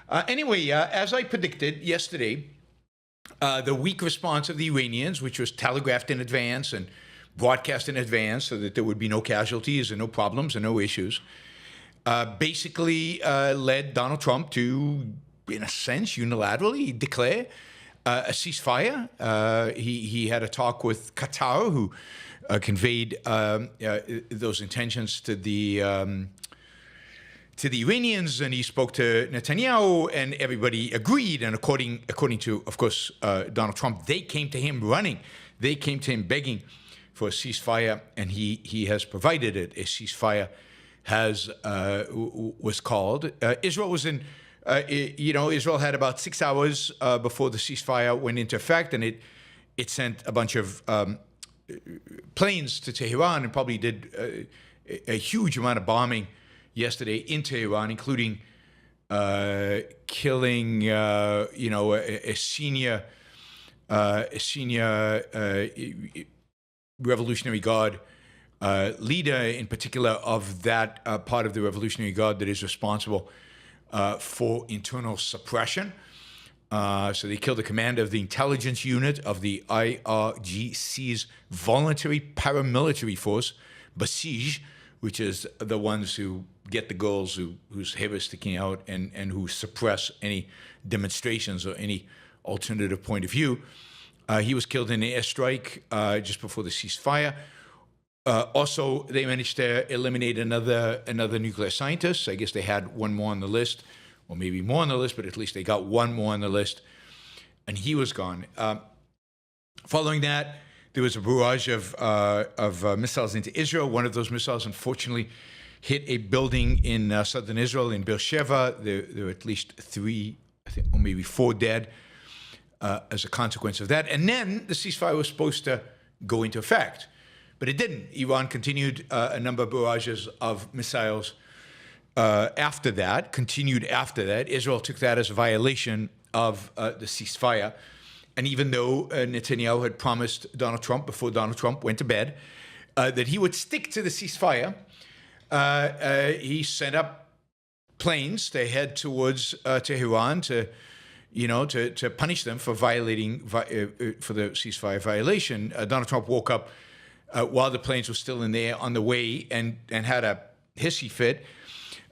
Anyway, as I predicted yesterday, the weak response of the Iranians, which was telegraphed in advance and broadcast in advance so that there would be no casualties and no problems and no issues, basically led Donald Trump to, in a sense, unilaterally declare a ceasefire. He had a talk with Qatar, who conveyed those intentions to the Iranians, and he spoke to Netanyahu, and everybody agreed. And according to, of course, Donald Trump, they came to him running. They came to him begging for a ceasefire, and he has provided it. A ceasefire was called. Israel was in, Israel had about 6 hours before the ceasefire went into effect, and it sent a bunch of planes to Tehran and probably did a huge amount of bombing yesterday in Tehran, including killing, a senior Revolutionary Guard leader, in particular of that part of the Revolutionary Guard that is responsible for internal suppression. So they killed the commander of the intelligence unit of the IRGC's voluntary paramilitary force, Basij, which is the ones who get the girls whose hair is sticking out and who suppress any demonstrations or any alternative point of view. He was killed in an airstrike just before the ceasefire. Also, they managed to eliminate another nuclear scientist. I guess they had one more on the list, or maybe more on the list, but at least they got one more on the list, and he was gone. Following that, there was a barrage of missiles into Israel. One of those missiles, unfortunately, hit a building in southern Israel, in Beersheba. There were at least 3, I think, or maybe 4 dead as a consequence of that. And then the ceasefire was supposed to go into effect, but it didn't. Iran continued a number of barrages of missiles after that, continued after that. Israel took that as a violation of the ceasefire. And even though Netanyahu had promised Donald Trump, before Donald Trump went to bed, that he would stick to the ceasefire, he sent up planes to head towards Tehran to punish them for violating, for the ceasefire violation. Donald Trump woke up while the planes were still in there on the way and had a hissy fit,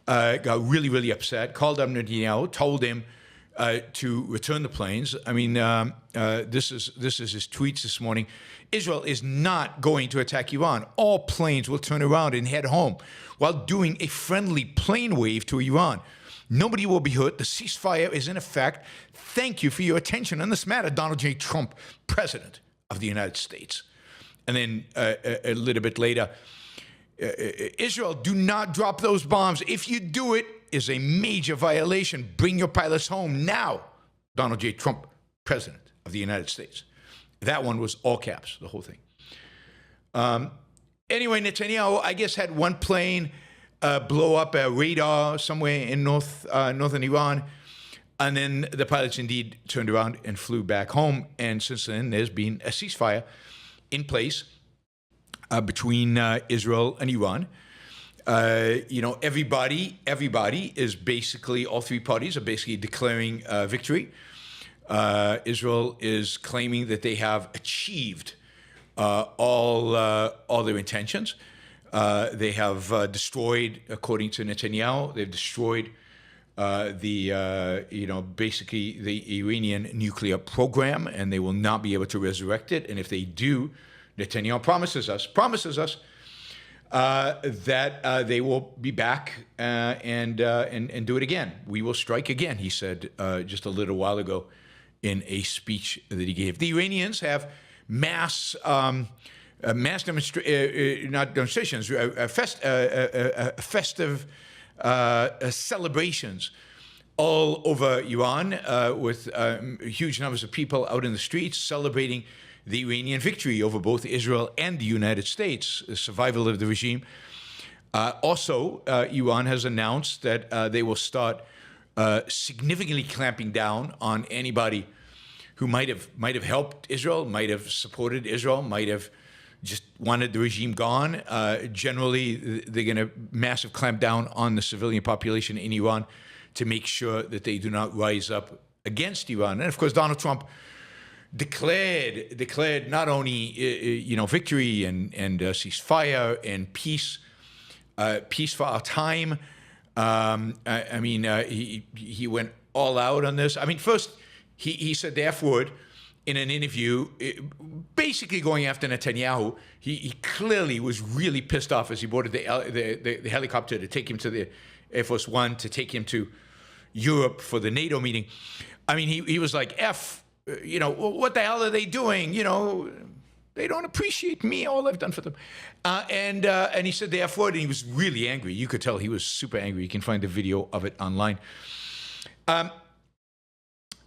got really, really upset, called up Netanyahu, told him to return the planes. I mean, this is his tweets this morning. Israel is not going to attack Iran. All planes will turn around and head home while doing a friendly plane wave to Iran. Nobody will be hurt. The ceasefire is in effect. Thank you for your attention on this matter, Donald J. Trump, President of the United States. And then a little bit later, Israel, do not drop those bombs. If you do it, is a major violation. Bring your pilots home now, Donald J. Trump, President of the United States. That one was all caps, the whole thing. Anyway, Netanyahu, I guess, had one plane blow up a radar somewhere in northern Iran. And then the pilots indeed turned around and flew back home. And since then, there's been a ceasefire in place between Israel and Iran. Everybody is basically, all 3 parties are basically declaring victory. Israel is claiming that they have achieved all their intentions. They have destroyed, according to Netanyahu, they've destroyed basically the Iranian nuclear program, and they will not be able to resurrect it. And if they do, Netanyahu promises us that they will be back and do it again. We will strike again, he said just a little while ago in a speech that he gave. The Iranians have mass festive celebrations all over Iran with huge numbers of people out in the streets celebrating the Iranian victory over both Israel and the United States, the survival of the regime. Also, Iran has announced that they will start significantly clamping down on anybody who might have helped Israel, might have supported Israel, might have just wanted the regime gone. Generally, they're going to massive clamp down on the civilian population in Iran to make sure that they do not rise up against Iran. And of course, Donald Trump declared not only victory and ceasefire and peace for our time. He went all out on this. I mean, first he said the F word in an interview, basically going after Netanyahu. He clearly was really pissed off as he boarded the helicopter to take him to the Air Force One, to take him to Europe for the NATO meeting. I mean, he was like, F, what the hell are they doing? They don't appreciate me, all I've done for them. And he said the F word, and he was really angry. You could tell he was super angry. You can find the video of it online.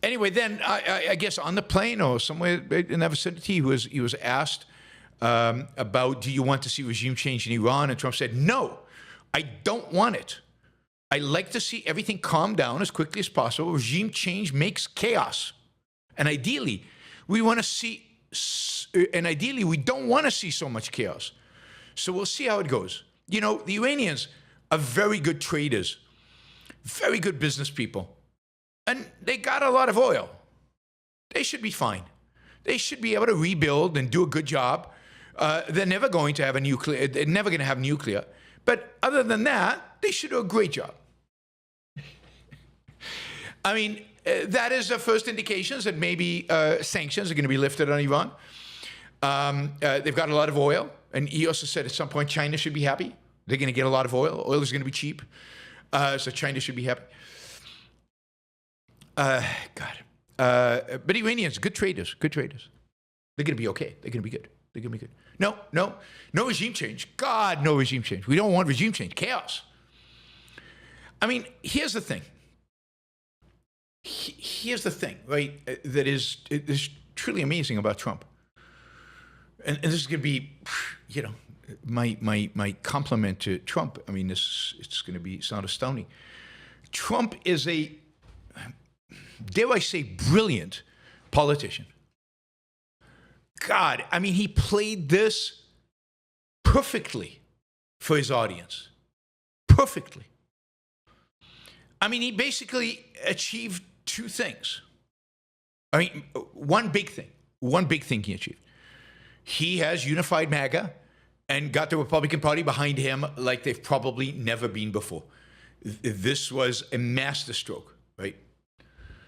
Anyway, then I guess on the plane or somewhere in that vicinity, he was asked about, do you want to see regime change in Iran? And Trump said, no, I don't want it. I like to see everything calm down as quickly as possible. Regime change makes chaos. And ideally, we don't want to see so much chaos. So we'll see how it goes. The Iranians are very good traders, very good business people. And they got a lot of oil. They should be fine. They should be able to rebuild and do a good job. They're never going to have they're never going to have nuclear. But other than that, they should do a great job. I mean, that is the first indications that maybe sanctions are going to be lifted on Iran. They've got a lot of oil. And he also said at some point China should be happy. They're going to get a lot of oil. Oil is going to be cheap. So China should be happy. But Iranians, good traders. They're going to be okay. They're going to be good. No regime change. God, no regime change. We don't want regime change. Chaos. I mean, here's the thing. Right? That is truly amazing about Trump. And this is going to be, my compliment to Trump. I mean, it's going to sound astounding. Trump is a, dare I say, brilliant politician. God, I mean, he played this perfectly for his audience. Perfectly. I mean, he basically achieved two things. I mean, one big thing he achieved. He has unified MAGA and got the Republican Party behind him like they've probably never been before. This was a masterstroke, right?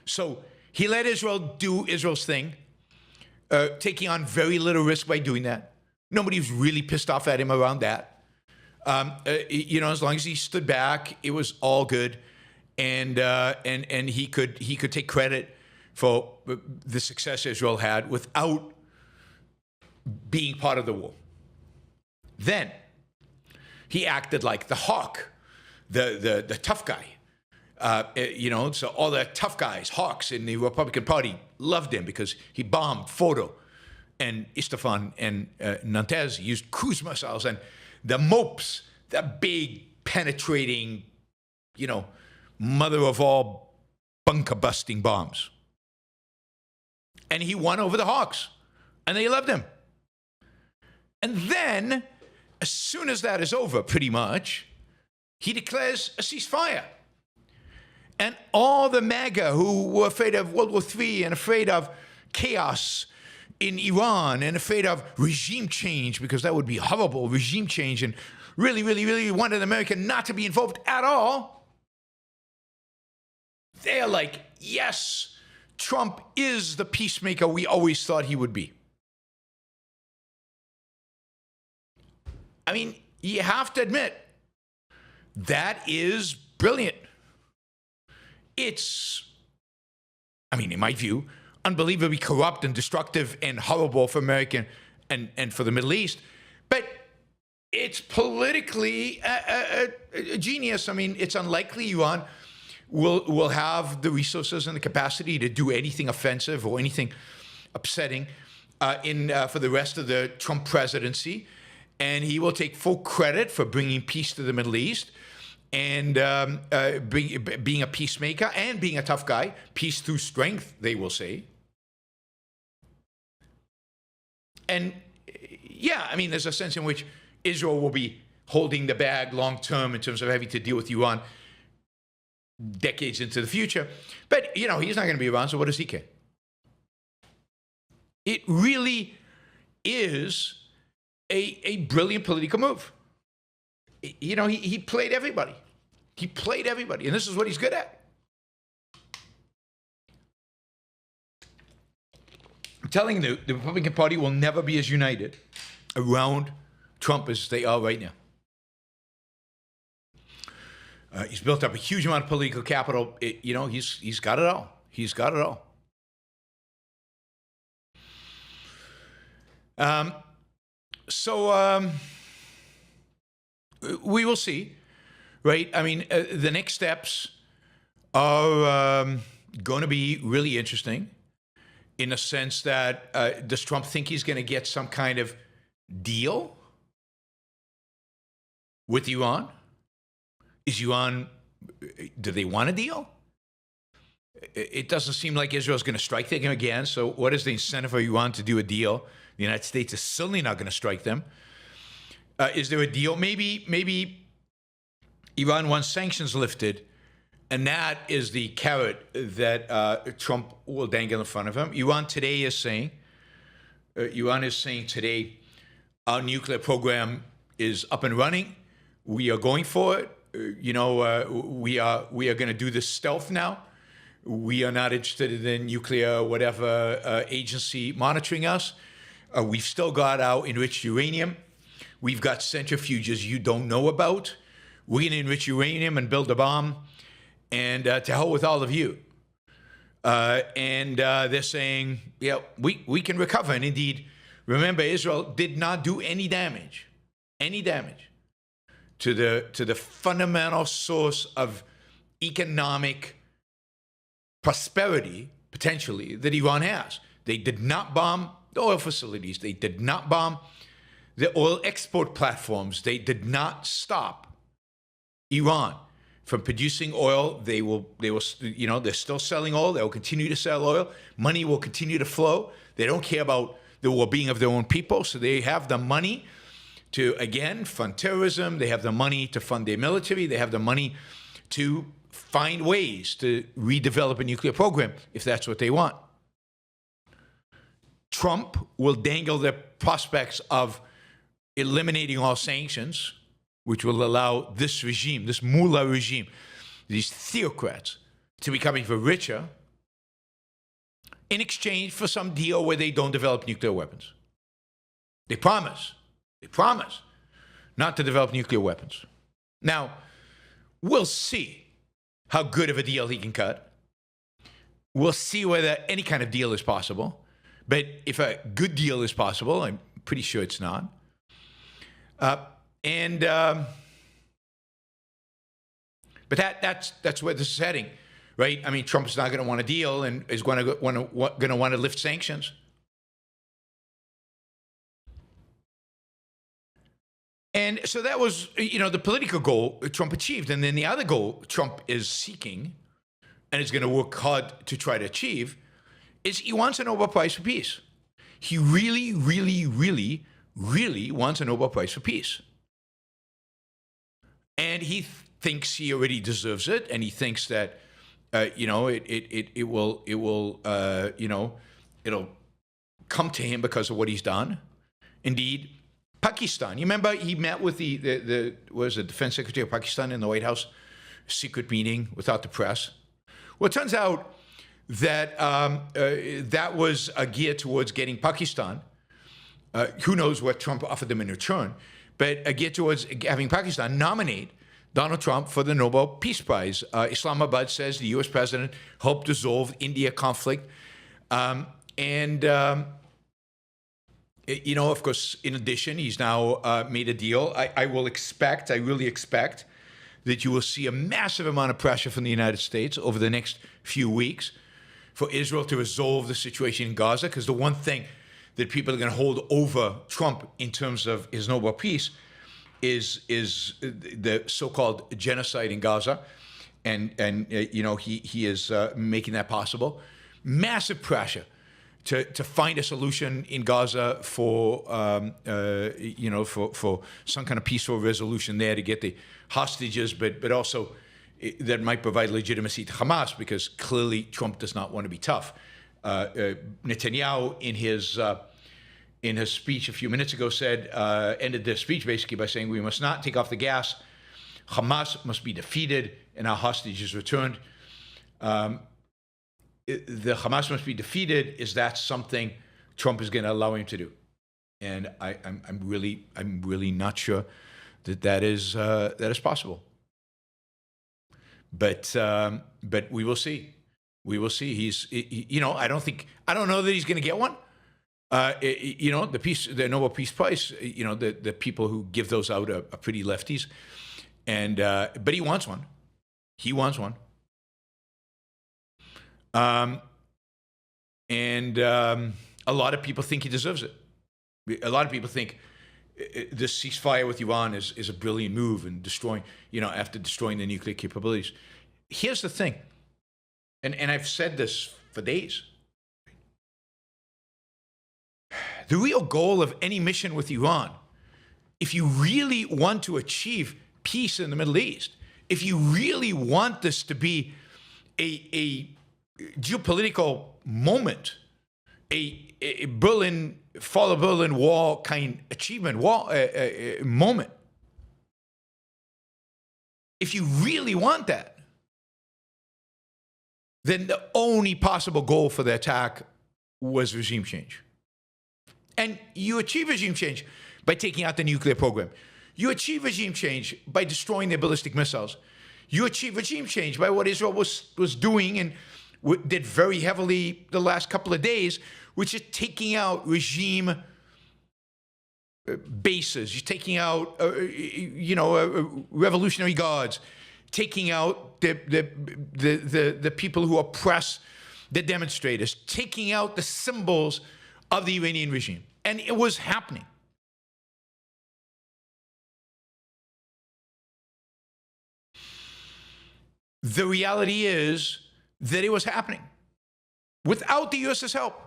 So he let Israel do Israel's thing, taking on very little risk by doing that. Nobody was really pissed off at him around that. As long as he stood back, it was all good, and he could take credit for the success Israel had without being part of the war. Then he acted like the hawk, the tough guy. So all the tough guys, hawks in the Republican Party, loved him because he bombed Fordo and Isfahan and Nantes. He used cruise missiles, and the mopes, the big penetrating, mother of all bunker busting bombs. And he won over the hawks, and they loved him. And then, as soon as that is over, pretty much, he declares a ceasefire. And all the MAGA who were afraid of World War III and afraid of chaos in Iran and afraid of regime change, because that would be horrible, regime change, and really, really, really wanted America not to be involved at all, they're like, yes, Trump is the peacemaker we always thought he would be. I mean, you have to admit, that is brilliant. It's, in my view, unbelievably corrupt and destructive and horrible for America and for the Middle East. But it's politically a genius. I mean, it's unlikely Iran will have the resources and the capacity to do anything offensive or anything upsetting for the rest of the Trump presidency. And he will take full credit for bringing peace to the Middle East and being a peacemaker and being a tough guy. Peace through strength, they will say. And there's a sense in which Israel will be holding the bag long term in terms of having to deal with Iran decades into the future. But, he's not going to be around, so what does he care? It really is a brilliant political move. He played everybody. He played everybody, and this is what he's good at. I'm telling you, the Republican Party will never be as united around Trump as they are right now. He's built up a huge amount of political capital. He's got it all. He's got it all. So we will see, right? I mean, the next steps are going to be really interesting in the sense that does Trump think he's going to get some kind of deal with Iran? Is Iran, do they want a deal? It doesn't seem like Israel's going to strike them again. So what is the incentive for Iran to do a deal? The United States is certainly not going to strike them. Is there a deal? Maybe Iran wants sanctions lifted, and that is the carrot that Trump will dangle in front of him. Iran is saying today, our nuclear program is up and running. We are going for it. We are going to do this stealth now. We are not interested in nuclear whatever agency monitoring us. We've still got our enriched uranium. We've got centrifuges you don't know about. We're going to enrich uranium and build a bomb. And to hell with all of you. They're saying, yeah, we can recover. And indeed, remember, Israel did not do any damage to the fundamental source of economic prosperity, potentially, that Iran has. They did not bomb the oil facilities. They did not bomb the oil export platforms. They did not stop Iran from producing oil. They will, they're still selling oil. They will continue to sell oil. Money will continue to flow. They don't care about the well-being of their own people. So they have the money to, again, fund terrorism. They have the money to fund their military. They have the money to find ways to redevelop a nuclear program if that's what they want. Trump will dangle the prospects of eliminating all sanctions, which will allow this regime, this mullah regime, these theocrats, to become even richer in exchange for some deal where they don't develop nuclear weapons. They promise not to develop nuclear weapons. Now, we'll see how good of a deal he can cut. We'll see whether any kind of deal is possible. But if a good deal is possible, I'm pretty sure it's not. But that's where this is heading, right? I mean, Trump's not going to want a deal and is going to want to lift sanctions. And so that was, the political goal Trump achieved. And then the other goal Trump is seeking and is going to work hard to try to achieve is he wants a Nobel Prize for Peace. He really, really, really, really wants a Nobel Prize for Peace. And he thinks he already deserves it, and he thinks that, it'll come to him because of what he's done. Indeed, Pakistan. You remember he met with the Defense Secretary of Pakistan in the White House, secret meeting without the press. Well, it turns out that that was a gear towards getting Pakistan. Who knows what Trump offered them in return, but a gear towards having Pakistan nominate Donald Trump for the Nobel Peace Prize. Islamabad says the U.S. president helped resolve India conflict. Of course, in addition, he's now made a deal. I really expect that you will see a massive amount of pressure from the United States over the next few weeks for Israel to resolve the situation in Gaza, because the one thing that people are going to hold over Trump in terms of his Nobel Peace is the so-called genocide in Gaza, and he is making that possible. Massive pressure to find a solution in Gaza for some kind of peaceful resolution there to get the hostages, but also that might provide legitimacy to Hamas, because clearly Trump does not want to be tough. Netanyahu, in his speech a few minutes ago, ended the speech basically by saying, we must not take off the gas. Hamas must be defeated and our hostages returned. The Hamas must be defeated. Is that something Trump is going to allow him to do? And I'm really not sure that is possible. But we will see. We will see. I don't know that he's going to get one. The Nobel Peace Prize. The people who give those out are pretty lefties, but he wants one. He wants one. A lot of people think he deserves it. A lot of people think this ceasefire with Iran is a brilliant move in destroying, after destroying the nuclear capabilities. Here's the thing, and I've said this for days. The real goal of any mission with Iran, if you really want to achieve peace in the Middle East, if you really want this to be a geopolitical moment, a Berlin, fall of Berlin Wall kind achievement, moment. If you really want that, then the only possible goal for the attack was regime change. And you achieve regime change by taking out the nuclear program. You achieve regime change by destroying their ballistic missiles. You achieve regime change by what Israel was doing and did very heavily the last couple of days, which is taking out regime bases. You're taking out, revolutionary guards, taking out the people who oppress the demonstrators, taking out the symbols of the Iranian regime. And it was happening. The reality is that it was happening without the U.S.'s help.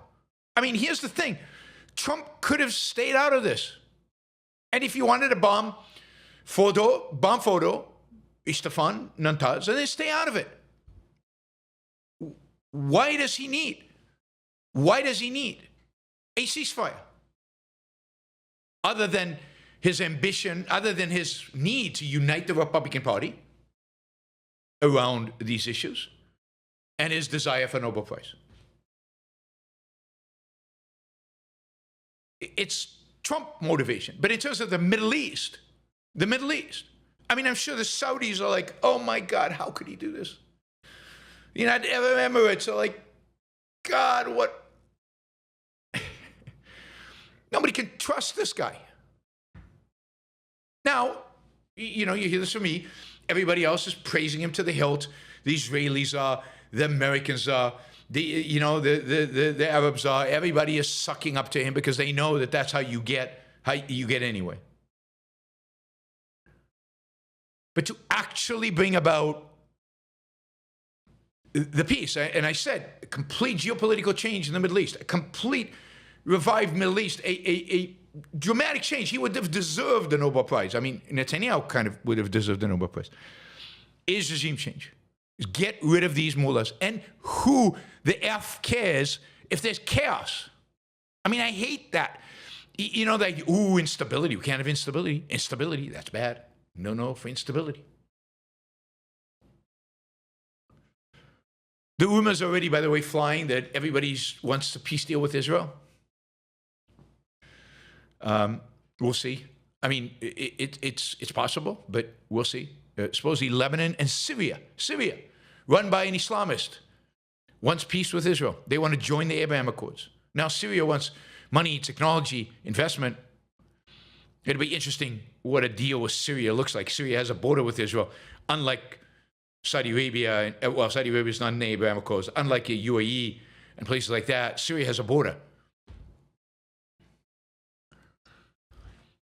I mean, here's the thing. Trump could have stayed out of this. And if you wanted to bomb Fordo, Isfahan, Natanz, then stay out of it. Why does he need a ceasefire? Other than his ambition, other than his need to unite the Republican Party around these issues and his desire for Nobel Prize. It's Trump motivation. But in terms of the Middle East, I mean, I'm sure the Saudis are like, oh my God, how could he do this? The United Arab Emirates are like, God, what? Nobody can trust this guy. Now, you hear this from me. Everybody else is praising him to the hilt. The Israelis are, the Americans are, the Arabs are. Everybody is sucking up to him because they know that that's how you get anyway. But to actually bring about the peace, and I said, a complete geopolitical change in the Middle East, a complete revived Middle East, a dramatic change. He would have deserved the Nobel Prize. I mean, Netanyahu kind of would have deserved the Nobel Prize. Is regime change. Get rid of these mullahs. And who the F cares if there's chaos? I mean, I hate that. Instability. We can't have instability. Instability, that's bad. No for instability. The rumors already, by the way, flying that everybody wants a peace deal with Israel. We'll see. I mean, it's possible, but we'll see. Supposedly Lebanon and Syria, run by an Islamist, wants peace with Israel. They want to join the Abraham Accords. Now Syria wants money, technology, investment. It'll be interesting what a deal with Syria looks like. Syria has a border with Israel, unlike Saudi Arabia. Well, Saudi Arabia is not in the Abraham Accords. Unlike the UAE and places like that, Syria has a border.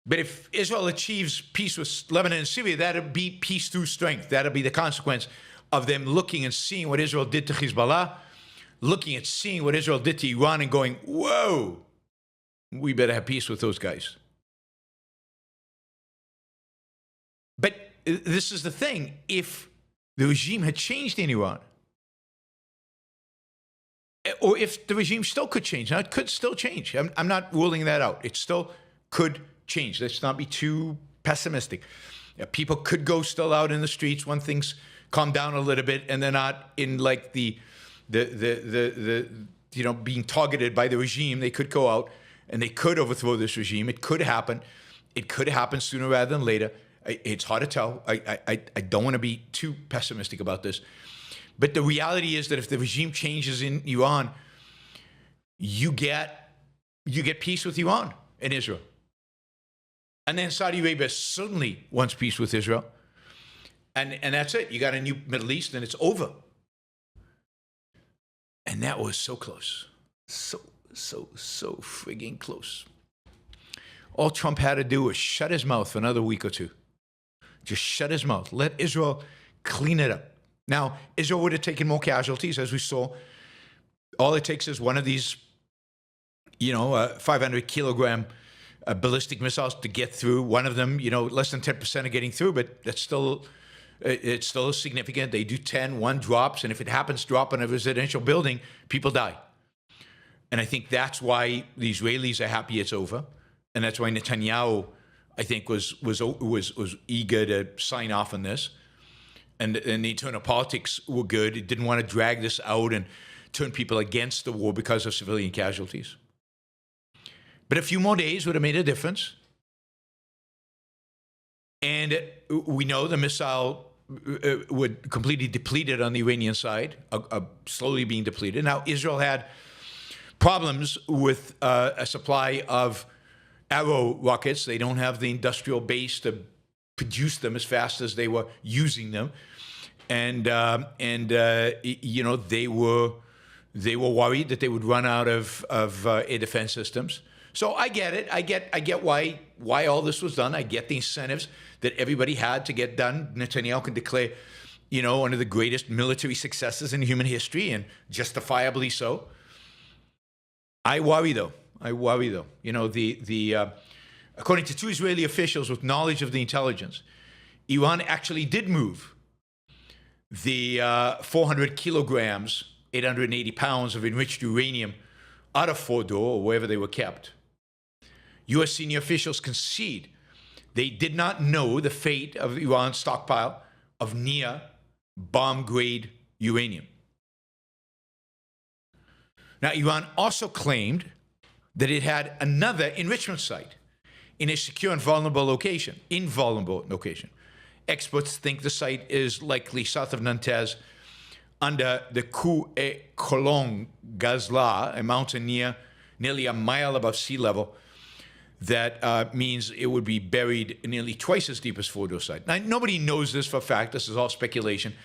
But if Israel achieves peace with Lebanon and Syria, that'll be peace through strength. That'll be the consequence of them looking and seeing what Israel did to Hezbollah, looking and seeing what Israel did to Iran and going, whoa, we better have peace with those guys. But this is the thing. If the regime had changed in Iran, or if the regime still could change. Now, it could still change. I'm not ruling that out. It still could change. Let's not be too pessimistic. People could go still out in the streets when things calm down a little bit, and they're not in like the being targeted by the regime. They could go out and they could overthrow this regime. It could happen. It could happen sooner rather than later. It's hard to tell. I don't want to be too pessimistic about this. But the reality is that if the regime changes in Iran, you get peace with Iran and Israel. And then Saudi Arabia suddenly wants peace with Israel. And that's it. You got a new Middle East and it's over. And that was so close. So frigging close. All Trump had to do was shut his mouth for another week or two. Just shut his mouth. Let Israel clean it up. Now, Israel would have taken more casualties, as we saw. All it takes is one of these, 500-kilogram ballistic missiles to get through. One of them, less than 10% are getting through, but it's still significant. They do 10, one drops, and if it happens to drop on a residential building, people die. And I think that's why the Israelis are happy it's over, and that's why Netanyahu, I think, was eager to sign off on this. And the internal politics were good. It didn't want to drag this out and turn people against the war because of civilian casualties. But a few more days would have made a difference. And we know the missile would completely depleted on the Iranian side, slowly being depleted. Now, Israel had problems with a supply of Arrow rockets. They don't have the industrial base to produce them as fast as they were using them, and they were worried that they would run out of air defense systems. So I get it. I get why all this was done. I get the incentives that everybody had to get done. Netanyahu can declare, one of the greatest military successes in human history, and justifiably so. I worry though. According to two Israeli officials with knowledge of the intelligence, Iran actually did move the 400 kilograms, 880 pounds of enriched uranium out of Fordo, or wherever they were kept. U.S. senior officials concede they did not know the fate of Iran's stockpile of near bomb-grade uranium. Now, Iran also claimed that it had another enrichment site in a secure and vulnerable location, Experts think the site is likely south of Nantes, under the Coup-et-Colon Gazla, a mountain nearly a mile above sea level. That means it would be buried nearly twice as deep as Fordo site. Now, nobody knows this for a fact. This is all speculation,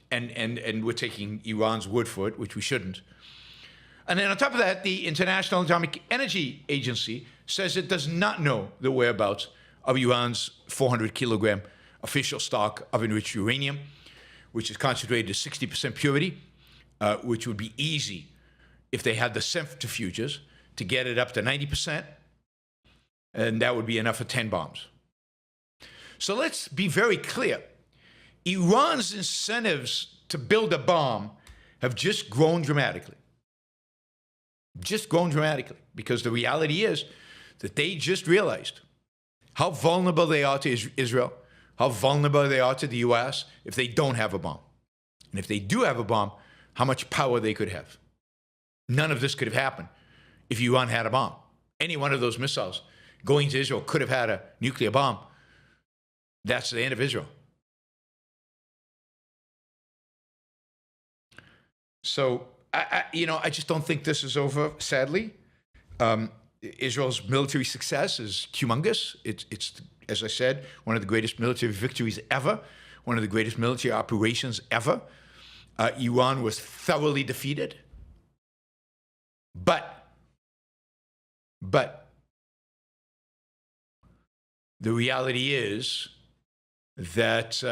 and we're taking Iran's word for it, which we shouldn't. And then on top of that, the International Atomic Energy Agency says it does not know the whereabouts of Iran's 400-kilogram official stock of enriched uranium, which is concentrated to 60% purity, which would be easy if they had the centrifuges to get it up to 90%, and that would be enough for 10 bombs. So let's be very clear. Iran's incentives to build a bomb have just grown dramatically. Because the reality is that they just realized how vulnerable they are to Israel, how vulnerable they are to the U.S. if they don't have a bomb. And if they do have a bomb, how much power they could have. None of this could have happened if Iran had a bomb. Any one of those missiles going to Israel could have had a nuclear bomb. That's the end of Israel. So, I just don't think this is over, sadly. Israel's military success is humongous. It's, as I said, one of the greatest military victories ever, one of the greatest military operations ever. Iran was thoroughly defeated. But the reality is that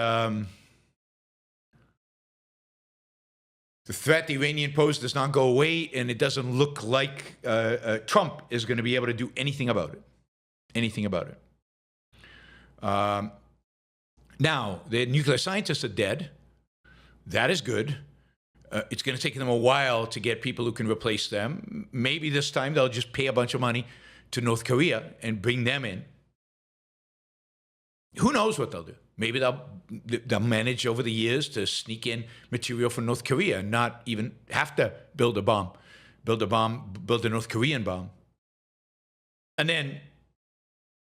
the threat the Iranian pose does not go away, and it doesn't look like Trump is going to be able to do anything about it. Now, the nuclear scientists are dead. That is good. It's going to take them a while to get people who can replace them. Maybe this time they'll just pay a bunch of money to North Korea and bring them in. Who knows what they'll do? Maybe they'll manage over the years to sneak in material from North Korea and not even have to build a North Korean bomb. And then,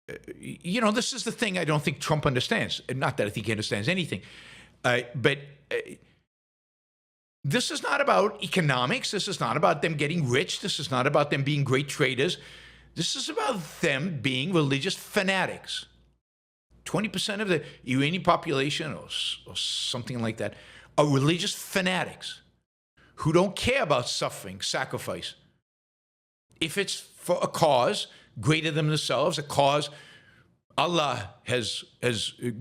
this is the thing I don't think Trump understands. Not that I think he understands anything, but this is not about economics. This is not about them getting rich. This is not about them being great traders. This is about them being religious fanatics. 20% of the Iranian population or something like that are religious fanatics who don't care about suffering, sacrifice. If it's for a cause greater than themselves, a cause Allah has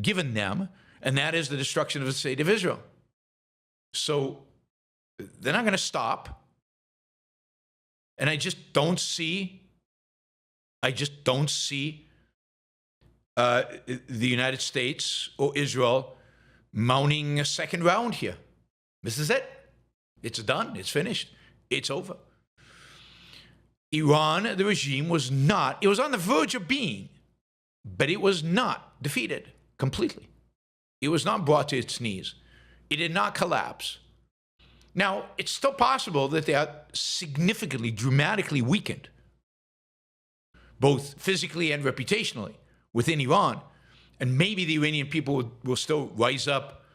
given them, and that is the destruction of the state of Israel. So they're not going to stop. And I just don't see the United States or Israel mounting a second round here. This is it. It's done. It's finished. It's over. Iran, the regime, was on the verge of being, but it was not defeated completely. It was not brought to its knees. It did not collapse. Now, it's still possible that they are significantly, dramatically weakened, both physically and reputationally, within Iran. And maybe the Iranian people will still rise up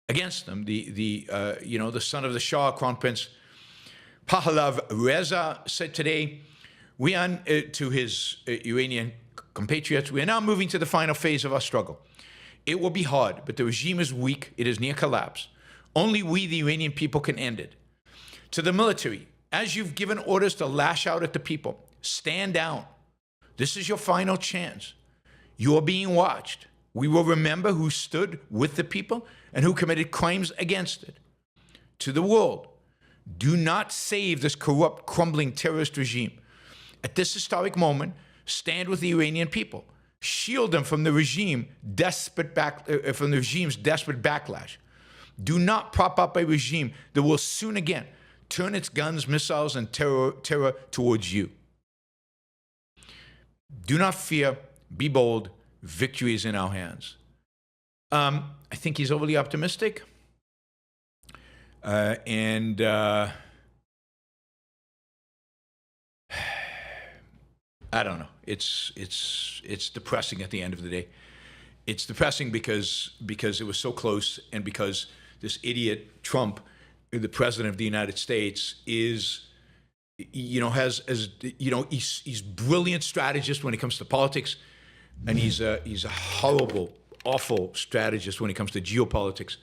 against them. The son of the Shah, Crown Prince Pahlav Reza, said today, to his Iranian compatriots, we are now moving to the final phase of our struggle. It will be hard, but the regime is weak. It is near collapse. Only we, the Iranian people, can end it. To the military, as you've given orders to lash out at the people, stand down. This is your final chance. You are being watched. We will remember who stood with the people and who committed crimes against it. To the world, do not save this corrupt, crumbling terrorist regime. At this historic moment, stand with the Iranian people. Shield them from the regime's desperate backlash. Do not prop up a regime that will soon again turn its guns, missiles, and terror towards you. Do not fear. Be bold. Victory is in our hands. I think he's overly optimistic. I don't know. It's depressing at the end of the day. It's depressing because it was so close, and because this idiot Trump, the president of the United States, he's brilliant strategist when it comes to politics, and he's a horrible, awful strategist when it comes to geopolitics.